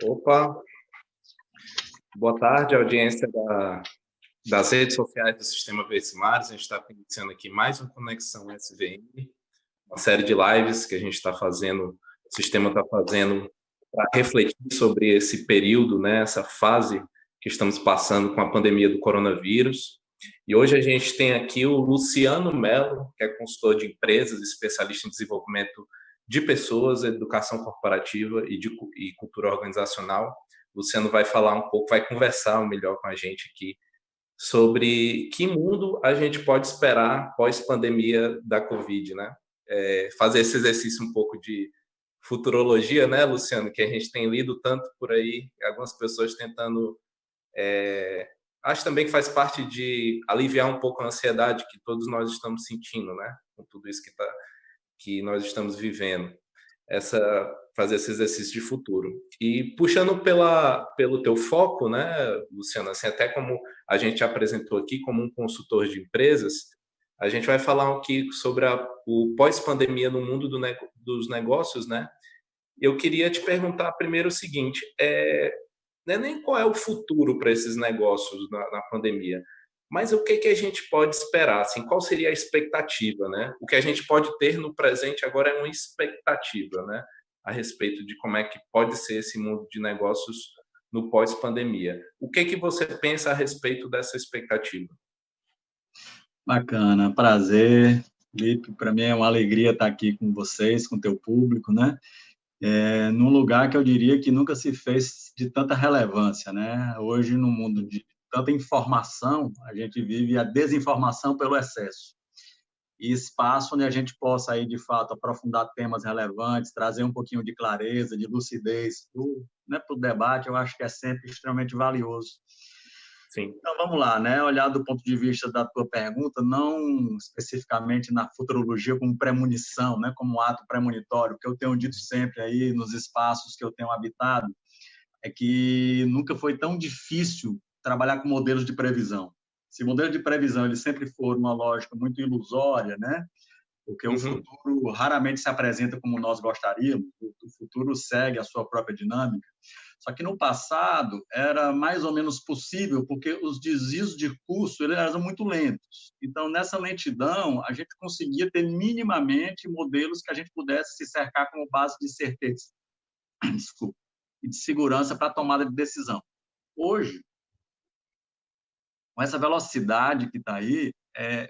Opa, boa tarde, audiência das redes sociais do Sistema Versimares. A gente está iniciando aqui mais uma Conexão SVM, uma série de lives que a gente está fazendo, o sistema está fazendo para refletir sobre esse período, né, essa fase que estamos passando com a pandemia do coronavírus. E hoje a gente tem aqui o Luciano Mello, que é consultor de empresas, especialista em desenvolvimento de pessoas, educação corporativa e cultura organizacional. O Luciano vai falar um pouco, vai conversar melhor com a gente aqui sobre que mundo a gente pode esperar pós-pandemia da Covid, né? Fazer esse exercício um pouco de futurologia, né, Luciano, que a gente tem lido tanto por aí, algumas pessoas tentando... acho também que faz parte de aliviar um pouco a ansiedade que todos nós estamos sentindo, né, com tudo isso que nós estamos vivendo. Fazer esse exercício de futuro. E puxando pelo teu foco, né, Luciano, assim, até como a gente apresentou aqui como um consultor de empresas, a gente vai falar aqui sobre o pós-pandemia no mundo dos negócios, né? Eu queria te perguntar primeiro o seguinte, não é nem qual é o futuro para esses negócios na pandemia, mas o que a gente pode esperar? Assim, qual seria a expectativa, né? O que a gente pode ter no presente agora é uma expectativa, né? A respeito de como é que pode ser esse mundo de negócios no pós-pandemia. O que você pensa a respeito dessa expectativa? Bacana, prazer, Felipe. Para mim é uma alegria estar aqui com vocês, com o teu público, né? Num lugar que eu diria que nunca se fez de tanta relevância, né? Hoje, no mundo de tanta informação, a gente vive a desinformação pelo excesso. E espaço onde a gente possa, aí, de fato, aprofundar temas relevantes, trazer um pouquinho de clareza, de lucidez para o debate, eu acho que é sempre extremamente valioso. Sim. Então, vamos lá, né? Olhar do ponto de vista da tua pergunta, não especificamente na futurologia como premonição, né? Como ato premonitório, o que eu tenho dito sempre aí nos espaços que eu tenho habitado é que nunca foi tão difícil trabalhar com modelos de previsão. Esse modelo de previsão ele sempre for uma lógica muito ilusória, né? Porque o futuro raramente se apresenta como nós gostaríamos, o futuro segue a sua própria dinâmica. Só que no passado era mais ou menos possível, porque os desvios de curso eles eram muito lentos. Então, nessa lentidão, a gente conseguia ter minimamente modelos que a gente pudesse se cercar como base de certeza e de segurança para a tomada de decisão. Hoje, com essa velocidade que está aí,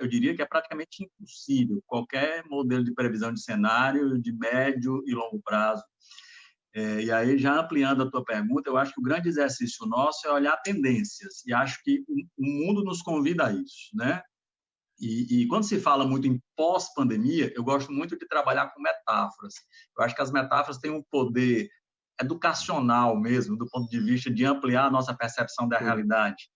eu diria que é praticamente impossível qualquer modelo de previsão de cenário de médio e longo prazo. E aí, já ampliando a tua pergunta, eu acho que o grande exercício nosso é olhar tendências, e acho que o mundo nos convida a isso, né? E quando se fala muito em pós-pandemia, eu gosto muito de trabalhar com metáforas. Eu acho que as metáforas têm um poder educacional mesmo, do ponto de vista de ampliar a nossa percepção da realidade.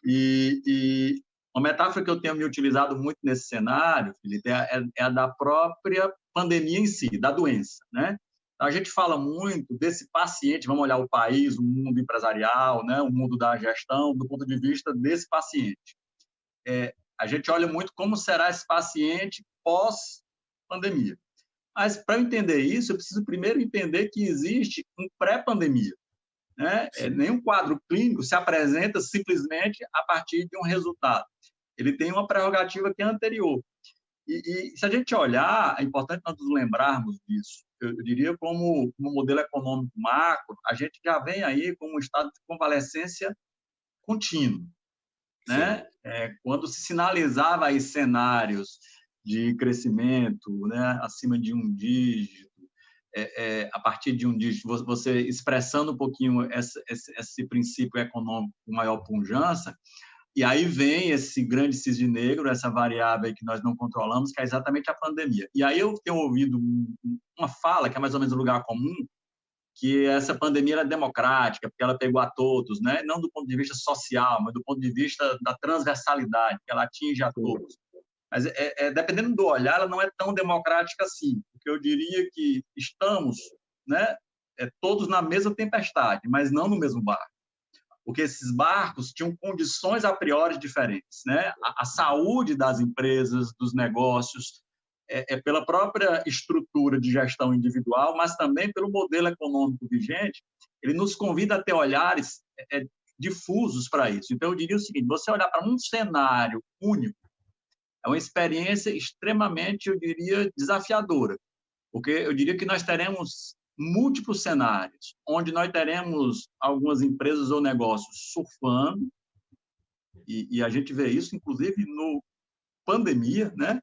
E uma metáfora que eu tenho me utilizado muito nesse cenário, Felipe, é a da própria pandemia em si, da doença, né? A gente fala muito desse paciente, vamos olhar o país, o mundo empresarial, né, o mundo da gestão, do ponto de vista desse paciente. A gente olha muito como será esse paciente pós-pandemia. Mas, para eu entender isso, eu preciso primeiro entender que existe um pré-pandemia. Né? Nenhum quadro clínico se apresenta simplesmente a partir de um resultado. Ele tem uma prerrogativa que é anterior. E se a gente olhar, é importante nós nos lembrarmos disso. Eu diria como modelo econômico macro, a gente já vem aí com um estado de convalescência contínuo, né? Quando se sinalizava aí cenários de crescimento, né, acima de um dígito, a partir de um dígito, você expressando um pouquinho esse princípio econômico com maior pujança, e aí vem esse grande cisne negro, essa variável que nós não controlamos, que é exatamente a pandemia. E aí eu tenho ouvido uma fala, que é mais ou menos um lugar comum, que essa pandemia era democrática, porque ela pegou a todos, né? Não do ponto de vista social, mas do ponto de vista da transversalidade, que ela atinge a todos. Mas, dependendo do olhar, ela não é tão democrática assim, porque eu diria que estamos, né, todos na mesma tempestade, mas não no mesmo barco, porque esses barcos tinham condições a priori diferentes, né? A saúde das empresas, dos negócios, pela própria estrutura de gestão individual, mas também pelo modelo econômico vigente, ele nos convida a ter olhares difusos para isso. Então, eu diria o seguinte: você olhar para um cenário único é uma experiência extremamente, eu diria, desafiadora, porque eu diria que nós teremos múltiplos cenários, onde nós teremos algumas empresas ou negócios surfando, e a gente vê isso, inclusive, no pandemia, né?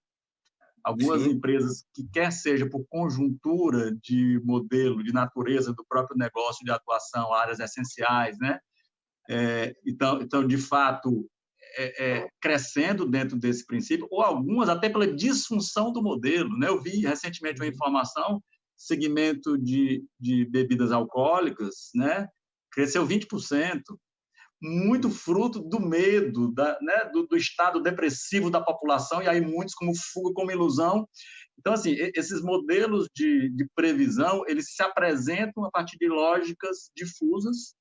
Algumas empresas que, quer seja por conjuntura de modelo, de natureza do próprio negócio de atuação, áreas essenciais, né? Então, de fato, crescendo dentro desse princípio, ou algumas até pela disfunção do modelo, né? Eu vi recentemente uma informação, segmento de bebidas alcoólicas, né? Cresceu 20%, muito fruto do medo, né? do estado depressivo da população, e aí muitos como fuga, como ilusão. Então, assim, esses modelos de previsão, eles se apresentam a partir de lógicas difusas,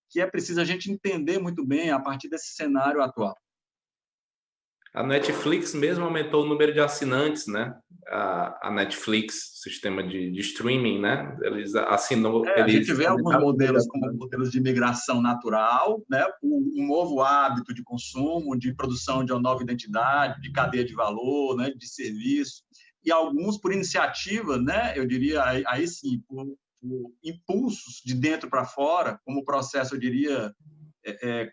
que é preciso a gente entender muito bem a partir desse cenário atual. A Netflix mesmo aumentou o número de assinantes, né? A Netflix, sistema de streaming, né? Eles assinou. A gente vê alguns modelos como modelos de migração natural, né? Um novo hábito de consumo, de produção de uma nova identidade, de cadeia de valor, né? De serviço, e alguns por iniciativa, né? Eu diria aí sim, por impulsos de dentro para fora, como processo, eu diria,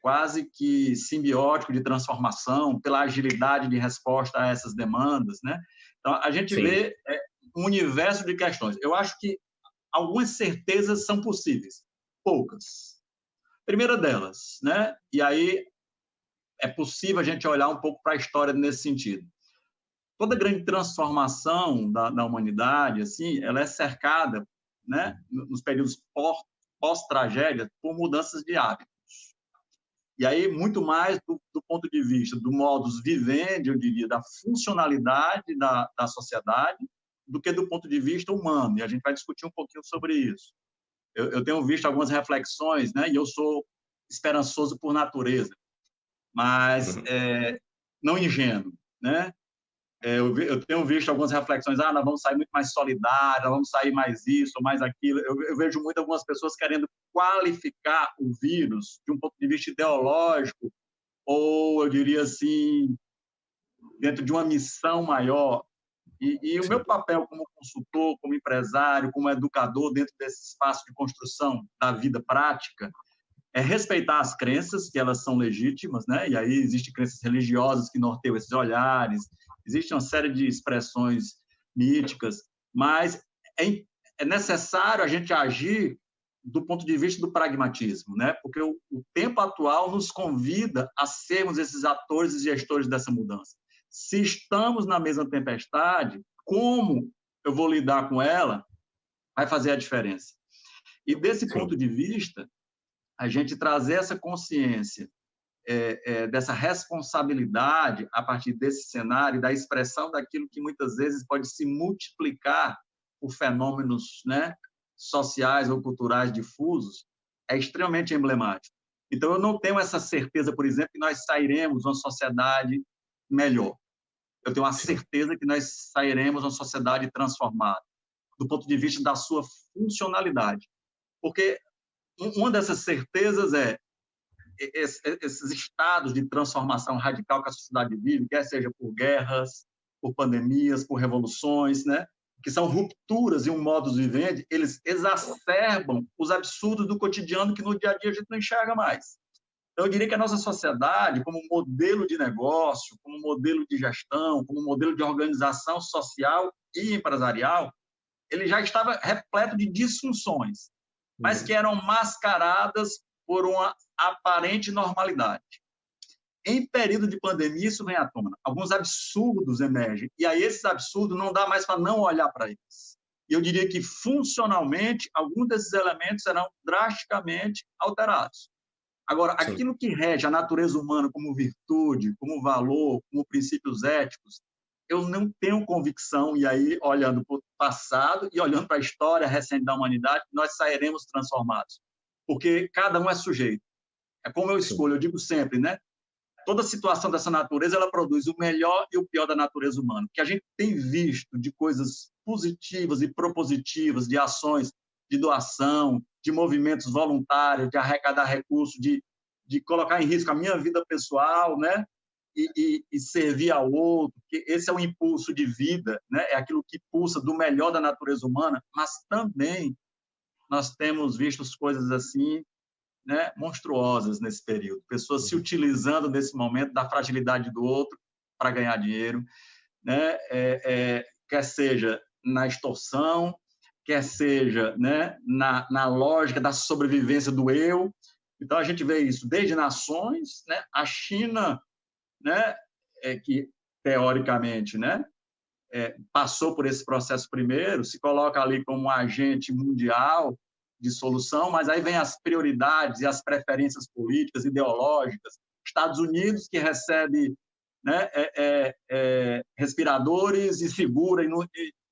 quase que simbiótico de transformação, pela agilidade de resposta a essas demandas, né? Então, a gente vê um universo de questões. Eu acho que algumas certezas são possíveis, poucas. Primeira delas, né? E aí é possível a gente olhar um pouco para a história nesse sentido. Toda grande transformação da humanidade, assim, ela é cercada, né, nos períodos pós-tragédia, por mudanças de hábitos. E aí, muito mais do ponto de vista do modus vivendi, eu diria, da funcionalidade da sociedade, do que do ponto de vista humano. E a gente vai discutir um pouquinho sobre isso. Eu tenho visto algumas reflexões, né, e eu sou esperançoso por natureza, mas não ingênuo, né? Eu tenho visto algumas reflexões, nós vamos sair muito mais solidários, nós vamos sair mais isso, mais aquilo. Eu vejo muito algumas pessoas querendo qualificar o vírus de um ponto de vista ideológico, ou, eu diria assim, dentro de uma missão maior. E o meu papel como consultor, como empresário, como educador dentro desse espaço de construção da vida prática é respeitar as crenças, que elas são legítimas, né? E aí existem crenças religiosas que norteiam esses olhares, existe uma série de expressões míticas, mas é necessário a gente agir do ponto de vista do pragmatismo, né? Porque o tempo atual nos convida a sermos esses atores e gestores dessa mudança. Se estamos na mesma tempestade, como eu vou lidar com ela vai fazer a diferença. E desse ponto de vista, a gente trazer essa consciência dessa responsabilidade a partir desse cenário, da expressão daquilo que muitas vezes pode se multiplicar por fenômenos, né, sociais ou culturais difusos, é extremamente emblemático. Então, eu não tenho essa certeza, por exemplo, que nós sairemos uma sociedade melhor. Eu tenho a certeza que nós sairemos uma sociedade transformada, do ponto de vista da sua funcionalidade. Porque uma dessas certezas é esses estados de transformação radical que a sociedade vive, quer seja por guerras, por pandemias, por revoluções, né? Que são rupturas em um modus vivendi, eles exacerbam os absurdos do cotidiano que no dia a dia a gente não enxerga mais. Então, eu diria que a nossa sociedade, como modelo de negócio, como modelo de gestão, como modelo de organização social e empresarial, ele já estava repleto de disfunções, mas que eram mascaradas por uma aparente normalidade. Em período de pandemia, isso vem à tona. Alguns absurdos emergem, e a esses absurdos não dá mais para não olhar para eles. E eu diria que, funcionalmente, alguns desses elementos serão drasticamente alterados. Agora, Sim. aquilo que rege a natureza humana como virtude, como valor, como princípios éticos, eu não tenho convicção, e aí, olhando para o passado e olhando para a história recente da humanidade, nós sairemos transformados. Porque cada um é sujeito. É como eu escolho, eu digo sempre, né? Toda situação dessa natureza, ela produz o melhor e o pior da natureza humana. O que a gente tem visto de coisas positivas e propositivas, de ações de doação, de movimentos voluntários, de arrecadar recursos, de colocar em risco a minha vida pessoal, né? E servir ao outro, que esse é o impulso de vida, né? É aquilo que pulsa do melhor da natureza humana, mas também nós temos visto coisas assim, né, monstruosas nesse período. Pessoas se utilizando nesse momento da fragilidade do outro para ganhar dinheiro, né? Quer seja na extorsão, quer seja, né, na lógica da sobrevivência do eu. Então, a gente vê isso desde nações, né? A China, né, que, teoricamente, né, passou por esse processo primeiro, se coloca ali como um agente mundial de solução, mas aí vem as prioridades e as preferências políticas, ideológicas. Estados Unidos, que recebe, né, respiradores e segura,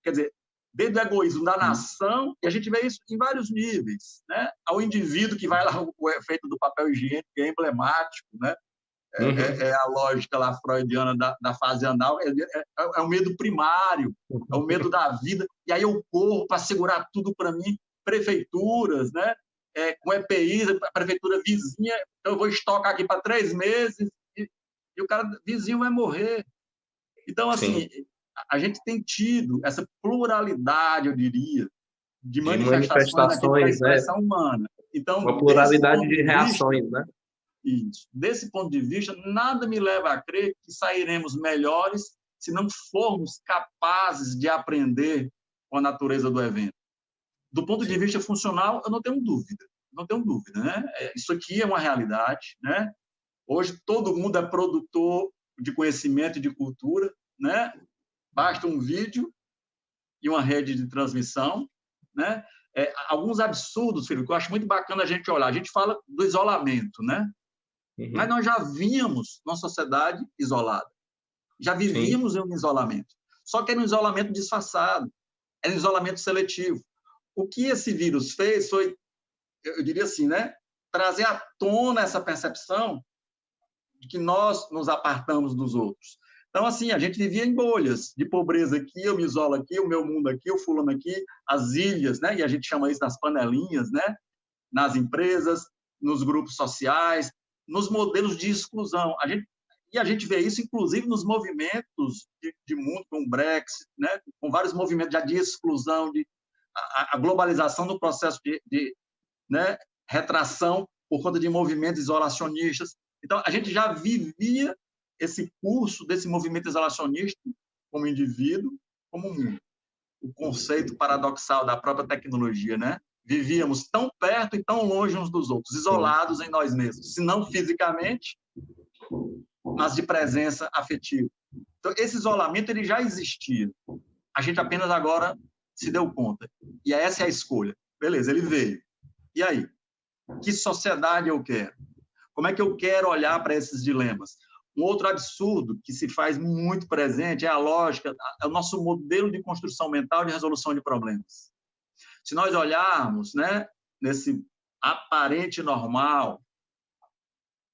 quer dizer, desde o egoísmo da nação, e a gente vê isso em vários níveis, né? Ao indivíduo que vai lá, o efeito do papel higiênico, que é emblemático, né? É a lógica lá freudiana da fase anal, é o medo primário, é o medo da vida, e aí eu corro para segurar tudo para mim, prefeituras, né? Com EPIs, a prefeitura vizinha, então eu vou estocar aqui para 3 meses, e o cara vizinho vai morrer. Então, assim, sim, a gente tem tido essa pluralidade, eu diria, de manifestações daquilo que é a expressão humana. Então, uma pluralidade de reações, né? Isso. Desse ponto de vista, nada me leva a crer que sairemos melhores se não formos capazes de aprender com a natureza do evento. Do ponto de vista funcional, eu não tenho dúvida. Não tenho dúvida, né? Isso aqui é uma realidade, né? Hoje, todo mundo é produtor de conhecimento e de cultura, né? Basta um vídeo e uma rede de transmissão, né? Alguns absurdos, filho, que eu acho muito bacana a gente olhar. A gente fala do isolamento, né? Mas nós já vínhamos numa sociedade isolada. Já vivíamos em um isolamento. Só que era um isolamento disfarçado. Era um isolamento seletivo. O que esse vírus fez foi, eu diria assim, né? Trazer à tona essa percepção de que nós nos apartamos dos outros. Então, assim, a gente vivia em bolhas de pobreza aqui, eu me isolo aqui, o meu mundo aqui, o fulano aqui, as ilhas, né? E a gente chama isso das panelinhas, né? Nas empresas, nos grupos sociais, nos modelos de exclusão. A gente vê isso, inclusive, nos movimentos de mundo, com o Brexit, né? Com vários movimentos já de exclusão, a globalização do processo de né? Retração por conta de movimentos isolacionistas. Então, a gente já vivia esse curso desse movimento isolacionista como indivíduo, como mundo. O conceito paradoxal da própria tecnologia, né? Vivíamos tão perto e tão longe uns dos outros, isolados em nós mesmos, se não fisicamente, mas de presença afetiva. Então, esse isolamento ele já existia. A gente apenas agora se deu conta. E essa é a escolha. Beleza, ele veio. E aí? Que sociedade eu quero? Como é que eu quero olhar para esses dilemas? Um outro absurdo que se faz muito presente é a lógica, é o nosso modelo de construção mental de resolução de problemas. Se nós olharmos, né, nesse aparente normal,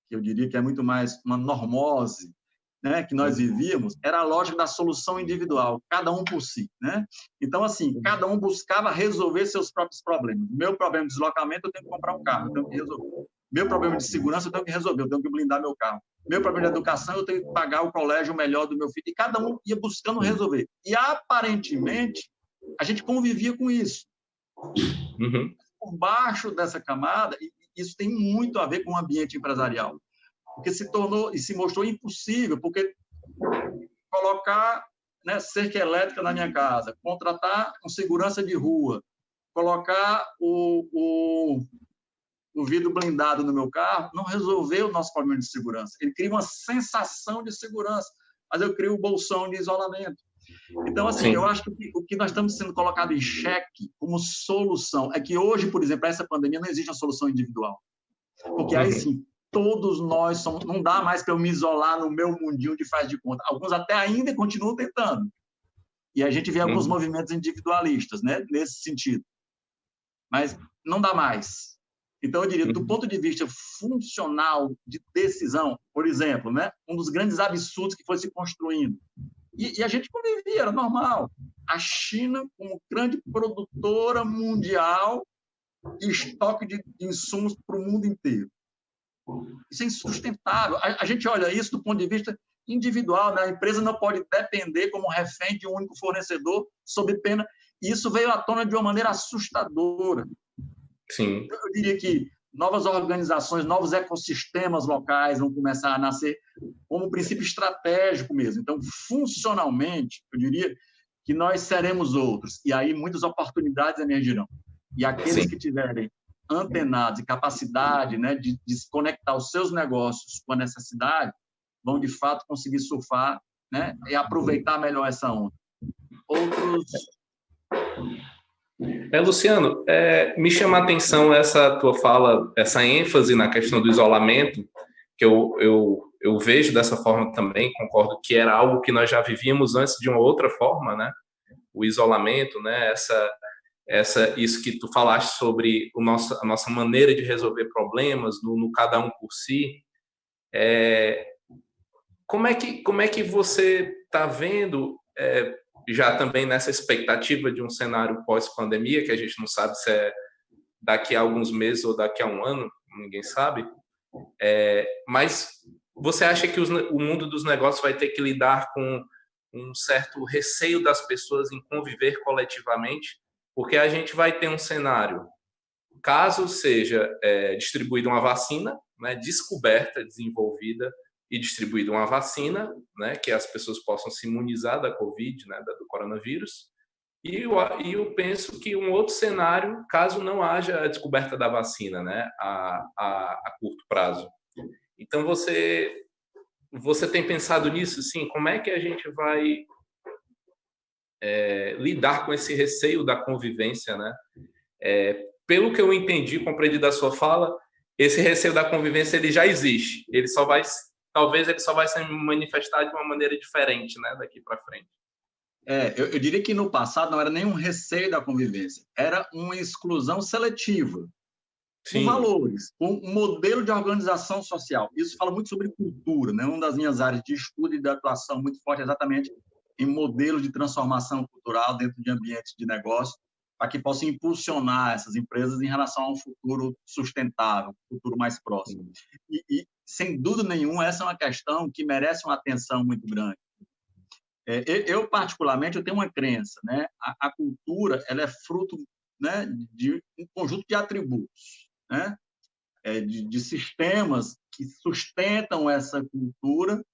que eu diria que é muito mais uma normose, né, que nós vivíamos, era a lógica da solução individual, cada um por si, né? Então, assim, cada um buscava resolver seus próprios problemas. Meu problema de deslocamento, eu tenho que comprar um carro, eu tenho que resolver. Meu problema de segurança, eu tenho que resolver, eu tenho que blindar meu carro. Meu problema de educação, eu tenho que pagar o colégio melhor do meu filho. E cada um ia buscando resolver. E, aparentemente, a gente convivia com isso. Por baixo dessa camada, isso tem muito a ver com o ambiente empresarial, porque se tornou e se mostrou impossível, porque colocar, né, cerca elétrica na minha casa, contratar um segurança de rua, colocar o vidro blindado no meu carro, não resolveu o nosso problema de segurança. Ele cria uma sensação de segurança, mas eu crio o bolsão de isolamento. Então, assim, eu acho que o que nós estamos sendo colocado em xeque como solução é que hoje, por exemplo, para essa pandemia não existe uma solução individual. Porque aí sim, todos nós somos... Não dá mais para eu me isolar no meu mundinho de faz de conta. Alguns até ainda continuam tentando. E a gente vê alguns movimentos individualistas, né, nesse sentido. Mas não dá mais. Então, eu diria, do ponto de vista funcional de decisão, por exemplo, né, um dos grandes absurdos que foi se construindo, e a gente convivia, era normal. A China, como grande produtora mundial de estoque de insumos para o mundo inteiro. Isso é insustentável. A gente olha isso do ponto de vista individual, né? A empresa não pode depender como refém de um único fornecedor, sob pena. E isso veio à tona de uma maneira assustadora. Sim. Eu diria que novas organizações, novos ecossistemas locais vão começar a nascer como princípio estratégico mesmo. Então, funcionalmente, eu diria que nós seremos outros. E aí muitas oportunidades emergirão. E aqueles que tiverem antenados e capacidade, né, de conectar os seus negócios com a necessidade, vão, de fato, conseguir surfar, né, e aproveitar melhor essa onda. Outros... Luciano, me chama a atenção essa tua fala, essa ênfase na questão do isolamento, que eu vejo dessa forma também, concordo que era algo que nós já vivíamos antes de uma outra forma, né? O isolamento, né? Isso que tu falaste sobre a nossa maneira de resolver problemas, no cada um por si. Como é que você está vendo... já também nessa expectativa de um cenário pós-pandemia, que a gente não sabe se é daqui a alguns meses ou daqui a um ano, ninguém sabe, mas você acha que o mundo dos negócios vai ter que lidar com um certo receio das pessoas em conviver coletivamente, porque a gente vai ter um cenário, caso seja distribuída uma vacina, né, descoberta, desenvolvida, e distribuída uma vacina, né, que as pessoas possam se imunizar da Covid, né, do coronavírus. E eu penso que um outro cenário, caso não haja a descoberta da vacina, né, a curto prazo. Então, você tem pensado nisso, sim? Como é que a gente vai lidar com esse receio da convivência, né? Pelo que eu entendi, compreendi da sua fala, esse receio da convivência ele já existe. Talvez ele só vai se manifestar de uma maneira diferente, né, daqui para frente. Eu diria que no passado não era nenhum receio da convivência, era uma exclusão seletiva, com valores, com um modelo de organização social. Isso fala muito sobre cultura, né? Uma das minhas áreas de estudo e de atuação muito forte é exatamente em modelos de transformação cultural dentro de ambientes de negócio, para que possam impulsionar essas empresas em relação a um futuro sustentável, um futuro mais próximo. E, sem dúvida nenhuma, essa é uma questão que merece uma atenção muito grande. Eu, particularmente, eu tenho uma crença, né? A cultura ela é fruto, né, de um conjunto de atributos, né? De sistemas que sustentam essa cultura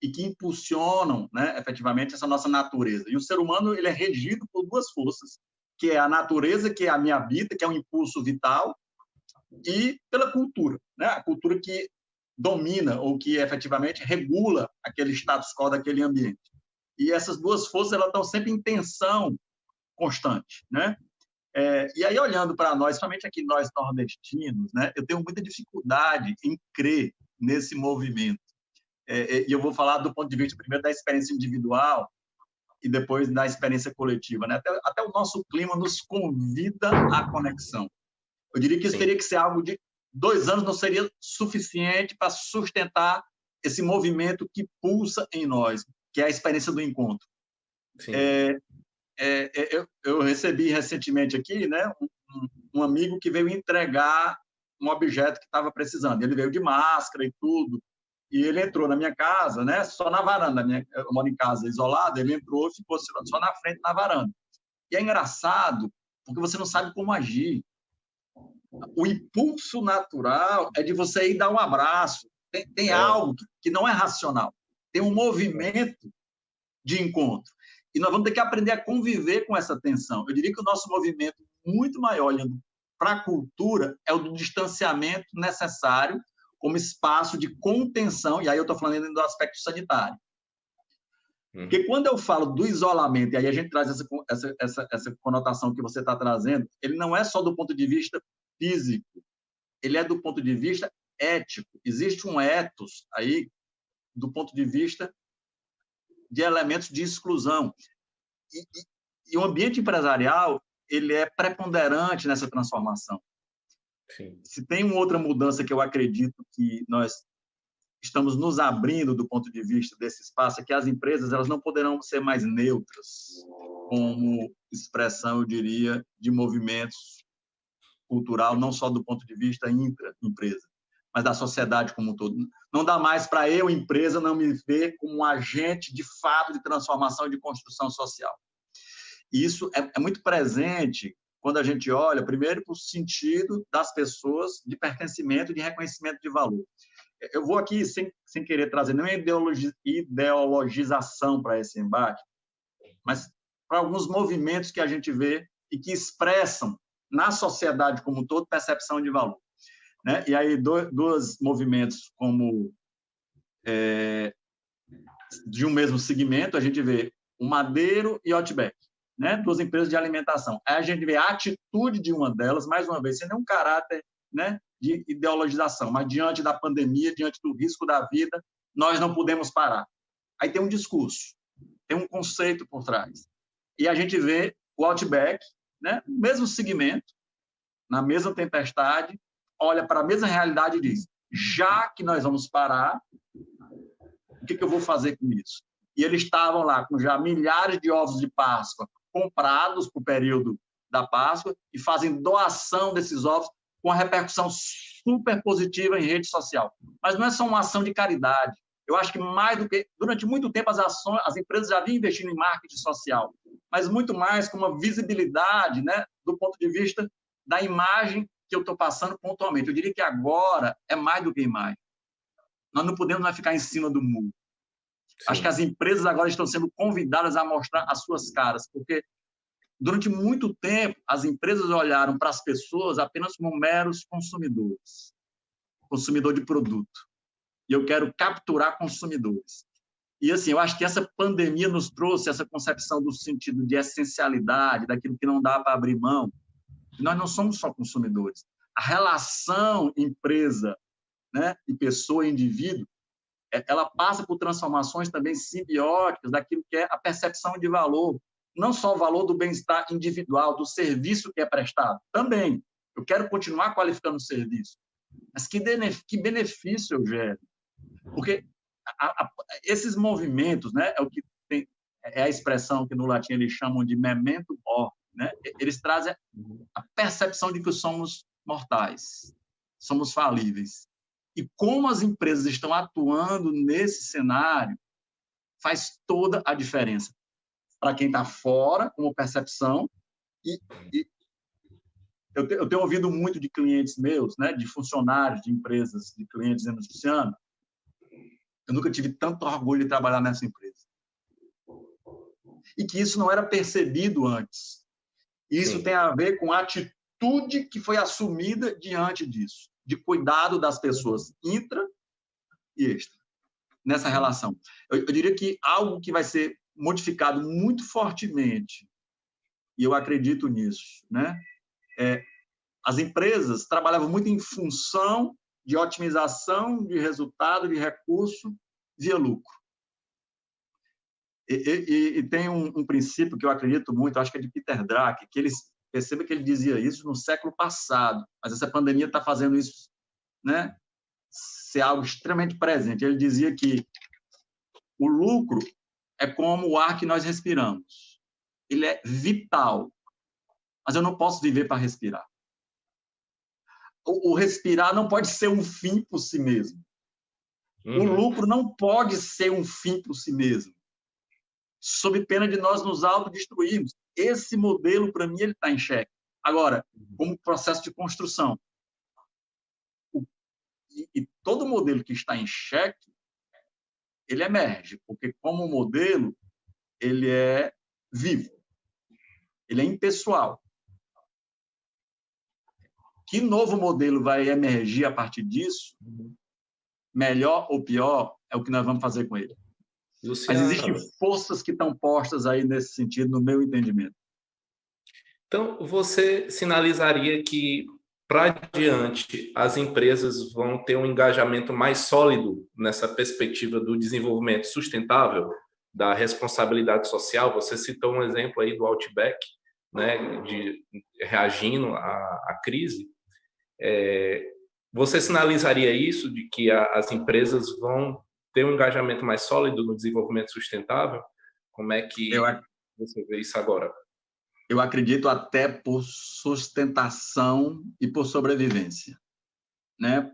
e que impulsionam, né, efetivamente, essa nossa natureza. E o ser humano ele é regido por duas forças, que é a natureza, que a me habita, que é um impulso vital, e pela cultura, né? A cultura que domina ou que efetivamente regula aquele status quo daquele ambiente. E essas duas forças elas estão sempre em tensão constante, né? E aí, olhando para nós, principalmente aqui nós nordestinos, né, eu tenho muita dificuldade em crer nesse movimento. E eu vou falar do ponto de vista, primeiro, da experiência individual e depois da experiência coletiva, né? Até o nosso clima nos convida à conexão. Eu diria que isso teria que ser algo de 2 anos, não seria suficiente para sustentar esse movimento que pulsa em nós, que é a experiência do encontro. Eu recebi recentemente aqui, né, um amigo que veio entregar um objeto que estava precisando. Ele veio de máscara e tudo, e ele entrou na minha casa, né, só na varanda. Eu moro em casa isolada, ele entrou e ficou só na frente, na varanda. E é engraçado, porque você não sabe como agir. o impulso natural é de você ir dar um abraço. Tem algo que não é racional. Tem um movimento de encontro. E nós vamos ter que aprender a conviver com essa tensão. Eu diria que o nosso movimento muito maior, olhando para a cultura, é o do distanciamento necessário como espaço de contenção, e aí eu estou falando do aspecto sanitário. Porque quando eu falo do isolamento, e aí a gente traz essa conotação que você está trazendo, ele não é só do ponto de vista físico, ele é do ponto de vista ético. Existe um ethos aí, do ponto de vista de elementos de exclusão. E o ambiente empresarial, ele é preponderante nessa transformação. Sim. Se tem uma outra mudança que eu acredito que nós estamos nos abrindo do ponto de vista desse espaço, é que as empresas elas não poderão ser mais neutras como expressão, eu diria, de movimentos cultural, não só do ponto de vista intra-empresa, mas da sociedade como um todo. Não dá mais para eu, empresa, não me ver como um agente de fato de transformação e de construção social. E isso é muito presente quando a gente olha, primeiro, para o sentido das pessoas de pertencimento e de reconhecimento de valor. Eu vou aqui, sem querer trazer nenhuma ideologização para esse embate, mas para alguns movimentos que a gente vê e que expressam na sociedade como um todo percepção de valor. Né? E aí, dois movimentos como de um mesmo segmento, a gente vê o Madeiro e Outback, né? Duas empresas de alimentação. Aí a gente vê a atitude de uma delas, mais uma vez, sem nenhum caráter, né, de ideologização, mas diante da pandemia, diante do risco da vida, nós não podemos parar. Aí tem um discurso, tem um conceito por trás. E a gente vê o Outback, né, no mesmo segmento, na mesma tempestade, olha para a mesma realidade e diz, já que nós vamos parar, o que eu vou fazer com isso? E eles estavam lá com já milhares de ovos de Páscoa comprados para o período da Páscoa e fazem doação desses ovos com uma repercussão super positiva em rede social. Mas não é só uma ação de caridade. Eu acho que mais do que... Durante muito tempo, as empresas já vinham investindo em marketing social, mas muito mais com uma visibilidade, né, do ponto de vista da imagem que eu estou passando pontualmente. Eu diria que agora é mais do que imagem. Nós não podemos mais ficar em cima do muro. Sim. Acho que as empresas agora estão sendo convidadas a mostrar as suas caras, porque durante muito tempo as empresas olharam para as pessoas apenas como meros consumidores, consumidor de produto. E eu quero capturar consumidores. E assim, eu acho que essa pandemia nos trouxe essa concepção do sentido de essencialidade, daquilo que não dá para abrir mão. Nós não somos só consumidores. A relação empresa, né, e pessoa e indivíduo, ela passa por transformações também simbióticas daquilo que é a percepção de valor. Não só o valor do bem-estar individual, do serviço que é prestado. Também. Eu quero continuar qualificando o serviço. Mas que benefício eu gero? Porque esses movimentos, né, é o que tem, é a expressão que no latim eles chamam de memento mori, né? Eles trazem a percepção de que somos mortais, somos falíveis. E como as empresas estão atuando nesse cenário faz toda a diferença. Para quem está fora, como percepção, e eu tenho ouvido muito de clientes meus, né, de funcionários de empresas, de clientes dizendo, Luciano, eu nunca tive tanto orgulho de trabalhar nessa empresa. E que isso não era percebido antes. E isso tem a ver com a atitude que foi assumida diante disso, de cuidado das pessoas intra e extra, nessa relação. Eu diria que algo que vai ser modificado muito fortemente, e eu acredito nisso, né? As empresas trabalhavam muito em função de otimização de resultado, de recurso, via lucro. E tem um princípio que eu acredito muito, acho que é de Peter Drucker, que ele perceba que ele dizia isso no século passado, mas essa pandemia está fazendo isso, né, ser algo extremamente presente. Ele dizia que o lucro é como o ar que nós respiramos. Ele é vital, mas eu não posso viver para respirar. O respirar não pode ser um fim por si mesmo. O lucro não pode ser um fim por si mesmo, sob pena de nós nos autodestruirmos. Esse modelo, para mim, ele está em xeque. Agora, como processo de construção, E todo modelo que está em xeque, ele emerge, porque como modelo, ele é vivo, ele é impessoal. Que novo modelo vai emergir a partir disso, melhor ou pior, é o que nós vamos fazer com ele. Mas existem Luciano, forças que estão postas aí nesse sentido, no meu entendimento. então você sinalizaria que, para adiante, as empresas vão ter um engajamento mais sólido nessa perspectiva do desenvolvimento sustentável, da responsabilidade social? Você citou um exemplo aí do Outback, né, de reagindo à crise. Você sinalizaria isso, de que as empresas vão ter um engajamento mais sólido no desenvolvimento sustentável? Como é Eu, que você vê isso agora? eu acredito até por sustentação e por sobrevivência, né?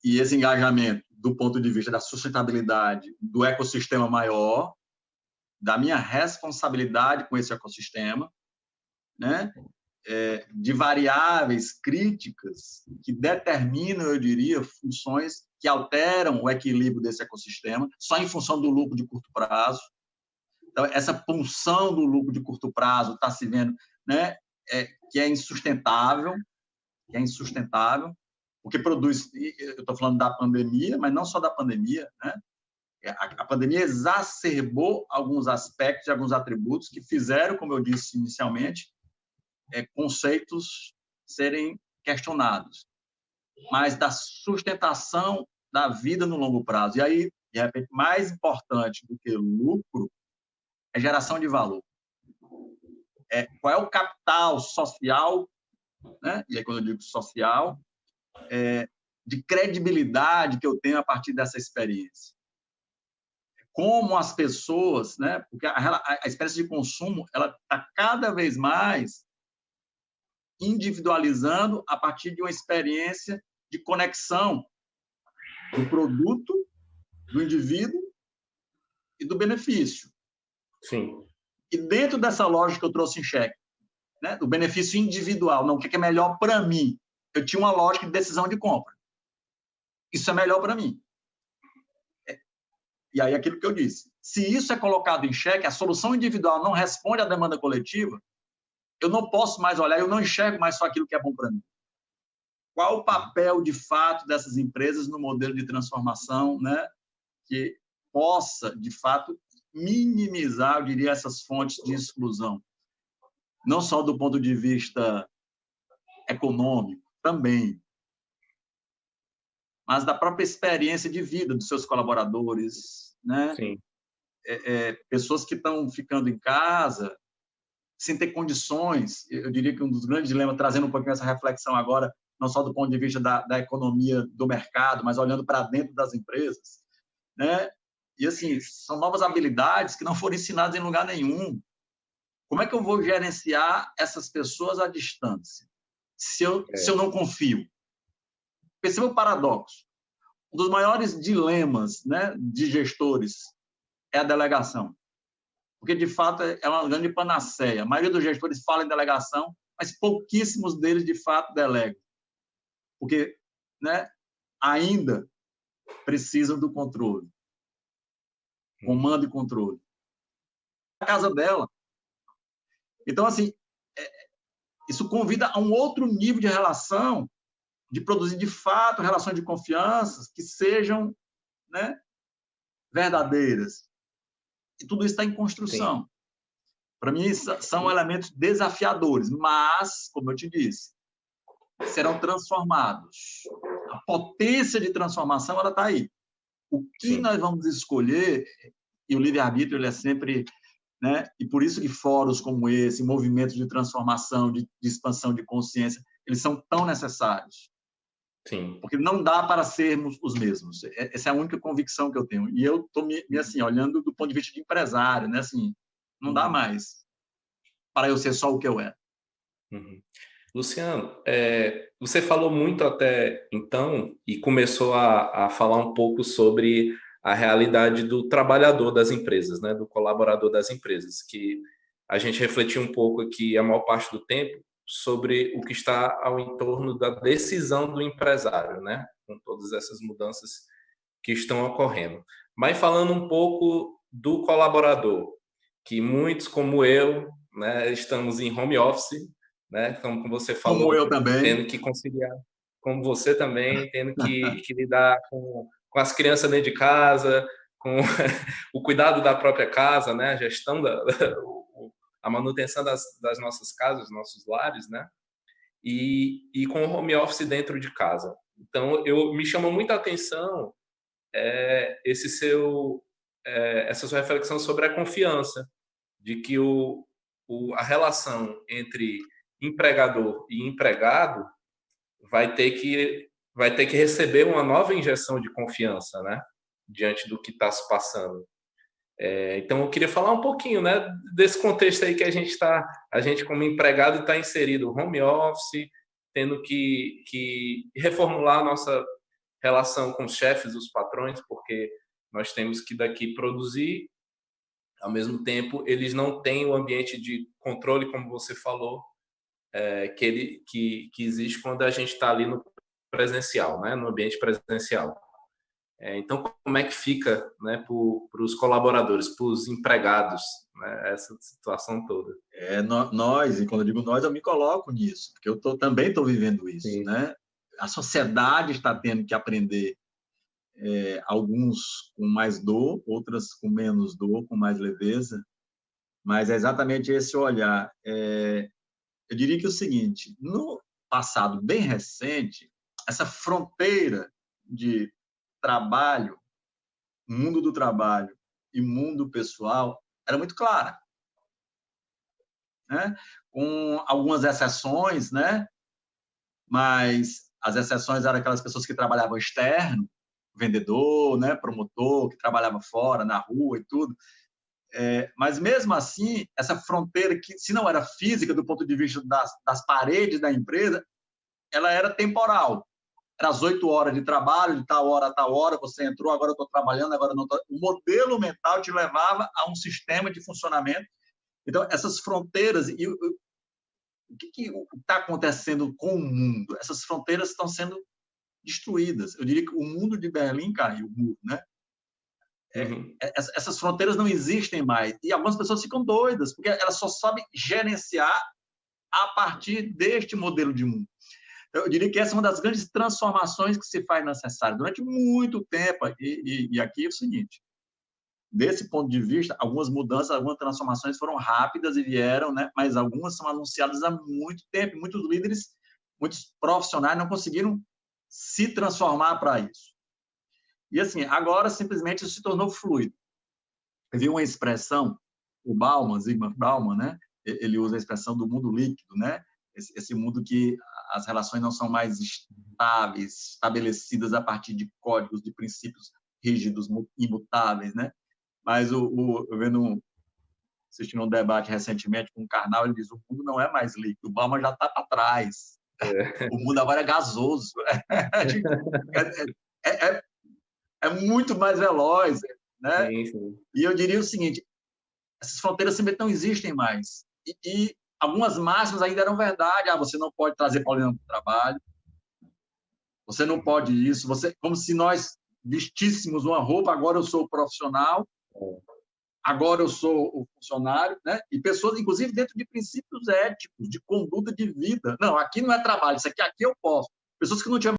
E esse engajamento, do ponto de vista da sustentabilidade do ecossistema maior, da minha responsabilidade com esse ecossistema, né? De variáveis críticas que determinam, eu diria, funções que alteram o equilíbrio desse ecossistema, só em função do lucro de curto prazo. Então, essa punção do lucro de curto prazo está se vendo, né, que é insustentável, porque produz, eu estou falando da pandemia, mas não só da pandemia, né? A pandemia exacerbou alguns aspectos, alguns atributos que fizeram, como eu disse inicialmente, conceitos serem questionados, mas da sustentação da vida no longo prazo. E aí, de repente, mais importante do que lucro é geração de valor. Qual é o capital social, né? E aí, quando eu digo social, de credibilidade que eu tenho a partir dessa experiência. Como as pessoas, né? Porque a experiência de consumo, ela está cada vez mais individualizando a partir de uma experiência de conexão do produto, do indivíduo e do benefício. Sim. E dentro dessa lógica que eu trouxe em xeque, né, do benefício individual, não, o que é melhor para mim? Eu tinha uma lógica de decisão de compra. Isso é melhor para mim. E aí, aquilo que eu disse. Se isso é colocado em xeque, a solução individual não responde à demanda coletiva, eu não posso mais olhar, eu não enxergo mais só aquilo que é bom para mim. Qual o papel, de fato, dessas empresas no modelo de transformação, né, que possa, de fato, minimizar, eu diria, essas fontes de exclusão? Não só do ponto de vista econômico, também, mas da própria experiência de vida dos seus colaboradores, né? Sim. Pessoas que estão ficando em casa sem ter condições. Eu diria que um dos grandes dilemas, trazendo um pouquinho essa reflexão agora, não só do ponto de vista da economia do mercado, mas olhando para dentro das empresas, né? E, assim, são novas habilidades que não foram ensinadas em lugar nenhum. Como é que eu vou gerenciar essas pessoas à distância, se eu não confio? Perceba o paradoxo. Um dos maiores dilemas, né, de gestores é a delegação. Porque, de fato, é uma grande panaceia. A maioria dos gestores fala em delegação, mas pouquíssimos deles, de fato, delegam. Porque, né, ainda precisam do controle. Comando e controle. A casa dela. Então, assim, isso convida a um outro nível de relação, de produzir, de fato, relações de confiança que sejam, né, verdadeiras. E tudo isso está em construção. Para mim, são elementos desafiadores, mas, como eu te disse, serão transformados. A potência de transformação, ela está aí. O que nós vamos escolher, e o livre-arbítrio ele é sempre, né? E por isso que fóruns como esse, movimentos de transformação, de expansão de consciência, eles são tão necessários. Sim. Porque não dá para sermos os mesmos. Essa é a única convicção que eu tenho. E eu estou assim, olhando do ponto de vista de empresário, né? Assim, não dá mais para eu ser só o que eu era. Luciano, você falou muito até então e começou a falar um pouco sobre a realidade do trabalhador das empresas, né, do colaborador das empresas, que a gente refletiu um pouco aqui a maior parte do tempo. sobre o que está ao entorno da decisão do empresário, né? Com todas essas mudanças que estão ocorrendo. Mas falando um pouco do colaborador, que muitos, como eu, né, estamos em home office, né, como você falou, como eu também, tendo que conciliar, como você também, tendo que lidar com as crianças dentro de casa, com o cuidado da própria casa, né, a gestão a manutenção das nossas casas, nossos lares, né, e com o home office dentro de casa. Então, me chama muita atenção essa sua reflexão sobre a confiança, de que a relação entre empregador e empregado vai ter que receber uma nova injeção de confiança, né, diante do que está se passando. Então, eu queria falar um pouquinho, né, desse contexto aí que a gente como empregado está inserido home office, tendo que reformular a nossa relação com os chefes, os patrões, porque nós temos que daqui produzir, ao mesmo tempo eles não têm o ambiente de controle, como você falou, que existe quando a gente está ali no presencial, né, no ambiente presencial. Então, como é que fica, né, para os colaboradores, para os empregados, né, essa situação toda? Nós, e quando eu digo nós, eu me coloco nisso, porque eu também estou vivendo isso. Sim. Né? A sociedade está tendo que aprender, alguns com mais dor, outras com menos dor, com mais leveza, mas é exatamente esse olhar. Eu diria que é o seguinte, no passado bem recente, essa fronteira de trabalho, mundo do trabalho e mundo pessoal era muito clara, né? Com algumas exceções, né? Mas as exceções eram aquelas pessoas que trabalhavam externo, vendedor, né? Promotor, que trabalhava fora, na rua e tudo. Mas, mesmo assim, essa fronteira, que se não era física, do ponto de vista das paredes da empresa, ela era temporal. Era as 8 horas de trabalho, de tal hora a tal hora, você entrou, agora eu estou trabalhando, agora não estou. O modelo mental te levava a um sistema de funcionamento. Então, essas fronteiras, e o que está acontecendo com o mundo? Essas fronteiras estão sendo destruídas. Eu diria que o mundo de Berlim caiu, né? Essas fronteiras não existem mais. E algumas pessoas ficam doidas, porque elas só sabem gerenciar a partir deste modelo de mundo. Eu diria que essa é uma das grandes transformações que se faz necessária durante muito tempo. E aqui é o seguinte, desse ponto de vista, algumas mudanças, algumas transformações foram rápidas e vieram, né? Mas algumas são anunciadas há muito tempo. Muitos líderes, muitos profissionais não conseguiram se transformar para isso. E, assim, agora simplesmente isso se tornou fluido. Eu vi uma expressão, o Bauman, Zygmunt Bauman, né? Ele usa a expressão do mundo líquido, né? Esse mundo que as relações não são mais estáveis, estabelecidas a partir de códigos, de princípios rígidos, imutáveis, né? Mas eu assistindo um debate recentemente com o Karnal, ele diz: o mundo não é mais líquido, o Bauman já está para trás. O mundo agora é gasoso. É muito mais veloz, né? Sim. E eu diria o seguinte: essas fronteiras simplesmente não existem mais. E algumas máximas ainda eram verdade. Você não pode trazer Paulina para o trabalho, você não pode isso, como se nós vestíssemos uma roupa, agora eu sou o profissional, agora eu sou o funcionário, né? E pessoas, inclusive, dentro de princípios éticos, de conduta de vida. Não, aqui não é trabalho, isso aqui eu posso. Pessoas que não tinham